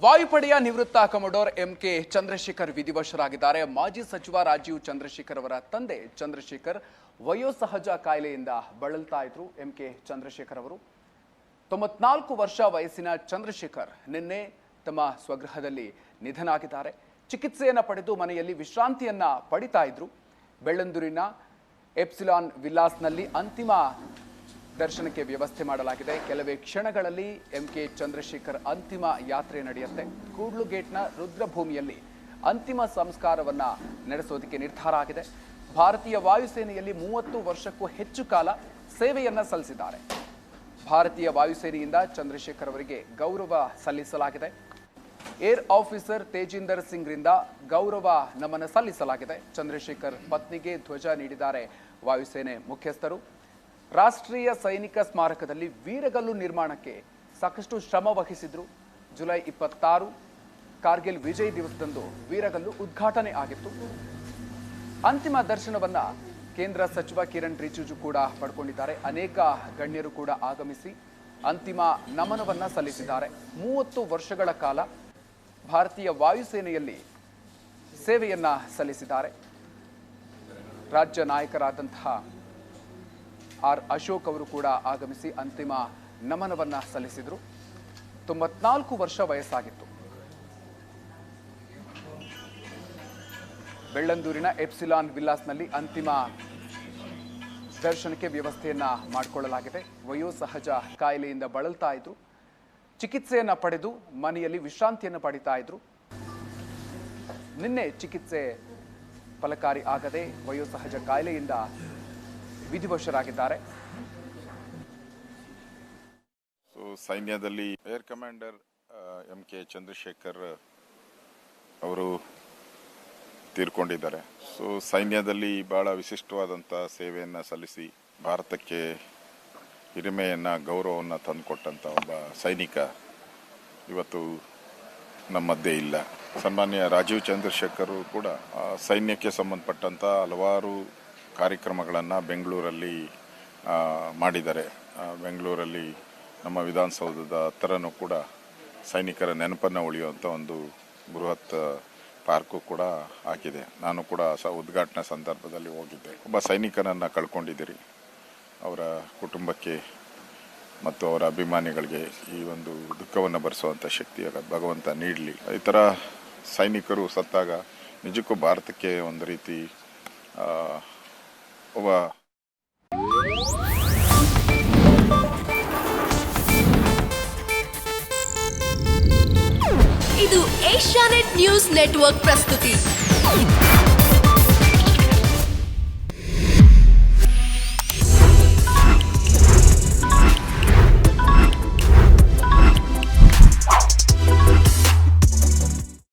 ವಾಯುಪಡೆಯ ನಿವೃತ್ತ ಕಮೋಡೋರ್ ಎಂಕೆ ಚಂದ್ರಶೇಖರ್ ವಿಧಿವಶರಾಗಿದ್ದಾರೆ. ಮಾಜಿ ಸಚಿವ ರಾಜೀವ್ ಚಂದ್ರಶೇಖರ್ ಅವರ ತಂದೆ ಚಂದ್ರಶೇಖರ್ ವಯೋಸಹಜ ಕಾಯಿಲೆಯಿಂದ ಬಳಲ್ತಾ ಇದ್ರು. ಎಂಕೆ ಚಂದ್ರಶೇಖರ್ ಅವರು 94 ವರ್ಷ ವಯಸ್ಸಿನ ಚಂದ್ರಶೇಖರ್ ನಿನ್ನೆ ತಮ್ಮ ಸ್ವಗೃಹದಲ್ಲಿ ನಿಧನರಾಗಿದ್ದಾರೆ. ಚಿಕಿತ್ಸೆಯನ್ನು ಪಡೆದು ಮನೆಯಲ್ಲಿ ವಿಶ್ರಾಂತಿಯನ್ನ ಪಡಿತಾ ಇದ್ರು. ಬೆಳ್ಳಂದೂರಿನ ಎಪ್ಸಿಲಾನ್ ವಿಲಾಸ್ನಲ್ಲಿ ಅಂತಿಮ ದರ್ಶನಕ್ಕೆ ವ್ಯವಸ್ಥೆ ಮಾಡಲಾಗಿದೆ. ಕೆಲವೇ ಕ್ಷಣಗಳಲ್ಲಿ ಎಂಕೆ ಚಂದ್ರಶೇಖರ್ ಅಂತಿಮ ಯಾತ್ರೆ ನಡೆಯುತ್ತೆ. ಕೂಡ್ಲು ಗೇಟ್ನ ರುದ್ರಭೂಮಿಯಲ್ಲಿ ಅಂತಿಮ ಸಂಸ್ಕಾರವನ್ನ ನಡೆಸೋದಕ್ಕೆ ನಿರ್ಧಾರ ಆಗಿದೆ. ಭಾರತೀಯ ವಾಯುಸೇನೆಯಲ್ಲಿ 30 ವರ್ಷಕ್ಕೂ ಹೆಚ್ಚು ಕಾಲ ಸೇವೆಯನ್ನ ಸಲ್ಲಿಸಿದ್ದಾರೆ. ಭಾರತೀಯ ವಾಯುಸೇನೆಯಿಂದ ಚಂದ್ರಶೇಖರ್ ಅವರಿಗೆ ಗೌರವ ಸಲ್ಲಿಸಲಾಗಿದೆ. ಏರ್ ಆಫೀಸರ್ ತೇಜಿಂದರ್ ಸಿಂಗ್ ರಿಂದ ಗೌರವ ನಮನ ಸಲ್ಲಿಸಲಾಗಿದೆ. ಚಂದ್ರಶೇಖರ್ ಪತ್ನಿಗೆ ಧ್ವಜ ನೀಡಿದ್ದಾರೆ ವಾಯುಸೇನೆ ಮುಖ್ಯಸ್ಥರು. ರಾಷ್ಟ್ರೀಯ ಸೈನಿಕ ಸ್ಮಾರಕದಲ್ಲಿ ವೀರಗಲ್ಲು ನಿರ್ಮಾಣಕ್ಕೆ ಸಾಕಷ್ಟು ಶ್ರಮ ವಹಿಸಿದ್ರು. ಜುಲೈ 26 ಕಾರ್ಗಿಲ್ ವಿಜಯ್ ದಿವಸದಂದು ವೀರಗಲ್ಲು ಉದ್ಘಾಟನೆ ಆಗಿತ್ತು. ಅಂತಿಮ ದರ್ಶನವನ್ನ ಕೇಂದ್ರ ಸಚಿವ ಕಿರಣ್ ರಿಜಿಜು ಕೂಡ ಪಡ್ಕೊಂಡಿದ್ದಾರೆ. ಅನೇಕ ಗಣ್ಯರು ಕೂಡ ಆಗಮಿಸಿ ಅಂತಿಮ ನಮನವನ್ನ ಸಲ್ಲಿಸಿದ್ದಾರೆ. 30 ವರ್ಷಗಳ ಕಾಲ ಭಾರತೀಯ ವಾಯುಸೇನೆಯಲ್ಲಿ ಸೇವೆಯನ್ನ ಸಲ್ಲಿಸಿದ್ದಾರೆ. ರಾಜ್ಯ ನಾಯಕರಾದಂತಹ ಆರ್ ಅಶೋಕ್ ಅವರು ಕೂಡ ಆಗಮಿಸಿ ಅಂತಿಮ ನಮನವನ್ನ ಸಲ್ಲಿಸಿದರು. 94 ವರ್ಷ ವಯಸ್ಸಾಗಿತ್ತು. ಬೆಳ್ಳಂದೂರಿನ ಎಪ್ಸಿಲಾನ್ ವಿಲಾಸ್ನಲ್ಲಿ ಅಂತಿಮ ದರ್ಶನಕ್ಕೆ ವ್ಯವಸ್ಥೆಯನ್ನ ಮಾಡಿಕೊಳ್ಳಲಾಗಿದೆ. ವಯೋಸಹಜ ಕಾಯಿಲೆಯಿಂದ ಬಳಲ್ತಾ ಇದ್ರು. ಚಿಕಿತ್ಸೆಯನ್ನ ಪಡೆದು ಮನೆಯಲ್ಲಿ ವಿಶ್ರಾಂತಿಯನ್ನು ಪಡಿತಾ ಇದ್ರು. ನಿನ್ನೆ ಚಿಕಿತ್ಸೆ ಫಲಕಾರಿ ಆಗದೆ ವಯೋಸಹಜ ಕಾಯಿಲೆಯಿಂದ ವಿಧಿವಶರಾಗಿದ್ದಾರೆ. ಸೈನ್ಯದಲ್ಲಿ ಏರ್ ಕಮಾಂಡರ್ ಎಂಕೆ ಚಂದ್ರಶೇಖರ್ ಅವರು ತೀರ್ಕೊಂಡಿದ್ದಾರೆ. ಸೈನ್ಯದಲ್ಲಿ ಬಹಳ ವಿಶಿಷ್ಟವಾದಂಥ ಸೇವೆಯನ್ನು ಸಲ್ಲಿಸಿ ಭಾರತಕ್ಕೆ ಹಿರಿಮೆಯನ್ನು ಗೌರವವನ್ನು ತಂದುಕೊಟ್ಟಂಥ ಒಬ್ಬ ಸೈನಿಕ ಇವತ್ತು ನಮ್ಮ ಮಧ್ಯೆ ಇಲ್ಲ. ಸನ್ಮಾನ್ಯ ರಾಜೀವ್ ಚಂದ್ರಶೇಖರ್ ಕೂಡ ಸೈನ್ಯಕ್ಕೆ ಸಂಬಂಧಪಟ್ಟಂಥ ಹಲವಾರು ಕಾರ್ಯಕ್ರಮಗಳನ್ನು ಬೆಂಗಳೂರಲ್ಲಿ ಮಾಡಿದ್ದಾರೆ. ಬೆಂಗಳೂರಲ್ಲಿ ನಮ್ಮ ವಿಧಾನಸೌಧದ ಹತ್ತಿರನೂ ಕೂಡ ಸೈನಿಕರ ನೆನಪನ್ನು ಉಳಿಯುವಂಥ ಒಂದು ಬೃಹತ್ ಪಾರ್ಕು ಕೂಡ ಹಾಕಿದೆ. ನಾನು ಕೂಡ ಉದ್ಘಾಟನಾ ಸಂದರ್ಭದಲ್ಲಿ ಹೋಗಿದ್ದೆ. ಒಬ್ಬ ಸೈನಿಕನನ್ನು ಕಳ್ಕೊಂಡಿದ್ದೀರಿ. ಅವರ ಕುಟುಂಬಕ್ಕೆ ಮತ್ತು ಅವರ ಅಭಿಮಾನಿಗಳಿಗೆ ಈ ಒಂದು ದುಃಖವನ್ನು ಭರಿಸುವಂಥ ಶಕ್ತಿ ಭಗವಂತ ನೀಡಲಿ. ಈ ಥರ ಸೈನಿಕರು ಸತ್ತಾಗ ನಿಜಕ್ಕೂ ಭಾರತಕ್ಕೆ ಒಂದು ರೀತಿ ಒಬ್ಬ ಇದು ಏಷ್ಯಾನೆಟ್ ನ್ಯೂಸ್ ನೆಟ್ವರ್ಕ್ ಪ್ರಸ್ತುತಿ.